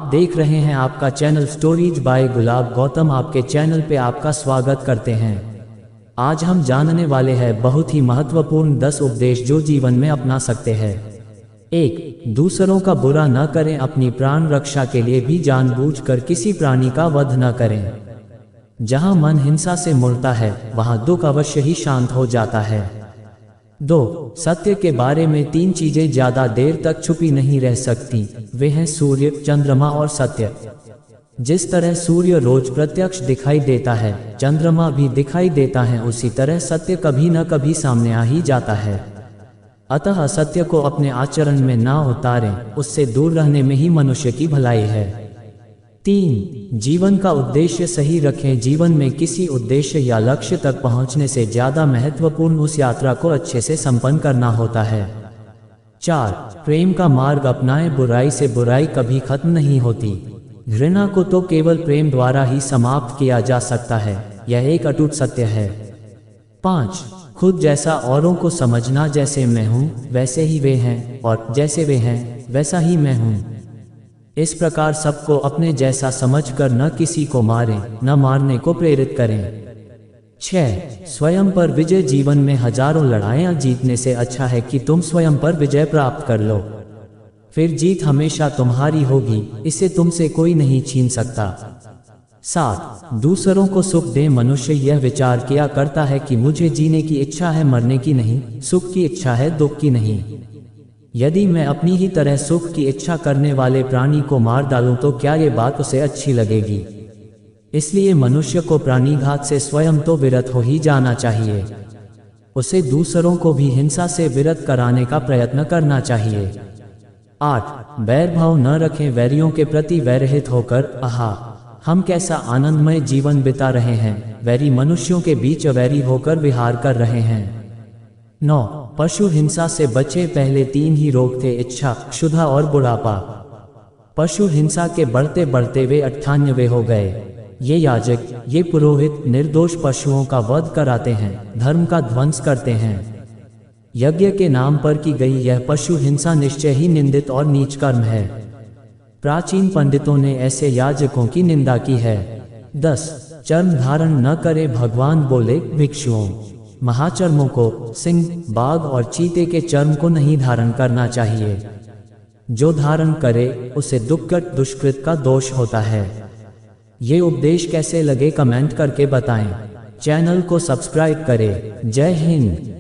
देख रहे हैं आपका चैनल स्टोरीज बाय गुलाब गौतम। आपके चैनल पे आपका स्वागत करते हैं। आज हम जानने वाले हैं बहुत ही महत्वपूर्ण 10 उपदेश जो जीवन में अपना सकते हैं। 1. दूसरों का बुरा न करें। अपनी प्राण रक्षा के लिए भी जानबूझकर किसी प्राणी का वध न करें। जहां मन हिंसा से मुड़ता है वहां दुख अवश्य ही शांत हो जाता है। 2. सत्य के बारे में 3 चीजें ज्यादा देर तक छुपी नहीं रह सकती। वे हैं सूर्य, चंद्रमा और सत्य। जिस तरह सूर्य रोज प्रत्यक्ष दिखाई देता है, चंद्रमा भी दिखाई देता है, उसी तरह सत्य कभी न कभी सामने आ ही जाता है। अतः असत्य को अपने आचरण में ना उतारें, उससे दूर रहने में ही मनुष्य की भलाई है। 3. जीवन का उद्देश्य सही रखें। जीवन में किसी उद्देश्य या लक्ष्य तक पहुंचने से ज्यादा महत्वपूर्ण उस यात्रा को अच्छे से संपन्न करना होता है। 4. प्रेम का मार्ग अपनाएं। बुराई से बुराई कभी खत्म नहीं होती। घृणा को तो केवल प्रेम द्वारा ही समाप्त किया जा सकता है, यह एक अटूट सत्य है। 5. खुद जैसा औरों को समझना। जैसे मैं हूँ वैसे ही वे हैं, और जैसे वे हैं वैसा ही मैं हूँ। इस प्रकार सबको अपने जैसा समझकर न किसी को मारें, न मारने को प्रेरित करें। 6. स्वयं पर विजय। जीवन में हजारों लड़ाइयाँ जीतने से अच्छा है कि तुम स्वयं पर विजय प्राप्त कर लो। फिर जीत हमेशा तुम्हारी होगी, इसे तुमसे कोई नहीं छीन सकता। 7. दूसरों को सुख दें। मनुष्य यह विचार किया करता है कि मुझे जीने की इच्छा है, मरने की नहीं। सुख की इच्छा है, दुख की नहीं। यदि मैं अपनी ही तरह सुख की इच्छा करने वाले प्राणी को मार डालूं तो क्या ये बात उसे अच्छी लगेगी? इसलिए मनुष्य को प्राणीघात से स्वयं तो विरत हो ही जाना चाहिए। उसे दूसरों को भी हिंसा से विरत कराने का प्रयत्न करना चाहिए। 8. बैर भाव न रखें। वैरियों के प्रति वैरहित होकर आहा हम कैसा आनंदमय जीवन बिता रहे हैं, वैरी मनुष्यों के बीच अवैरी होकर विहार कर रहे हैं। 9. पशु हिंसा से बचे। पहले 3 ही रोग थे, इच्छा, क्षुधा और बुढ़ापा। पशु हिंसा के बढ़ते बढ़ते वे 98 हो गए। ये याजक, ये पुरोहित निर्दोष पशुओं का वध कराते हैं, धर्म का ध्वंस करते हैं। यज्ञ के नाम पर की गई यह पशु हिंसा निश्चय ही निंदित और नीच कर्म है। प्राचीन पंडितों ने ऐसे याजकों की निंदा की है। 10. चर्म धारण न करे। भगवान बोले भिक्षुओं, महाचर्मों को, सिंह, बाघ और चीते के चर्म को नहीं धारण करना चाहिए। जो धारण करे उसे दुष्कृत दुष्कृत का दोष होता है। ये उपदेश कैसे लगे कमेंट करके बताएं। चैनल को सब्सक्राइब करें। जय हिंद।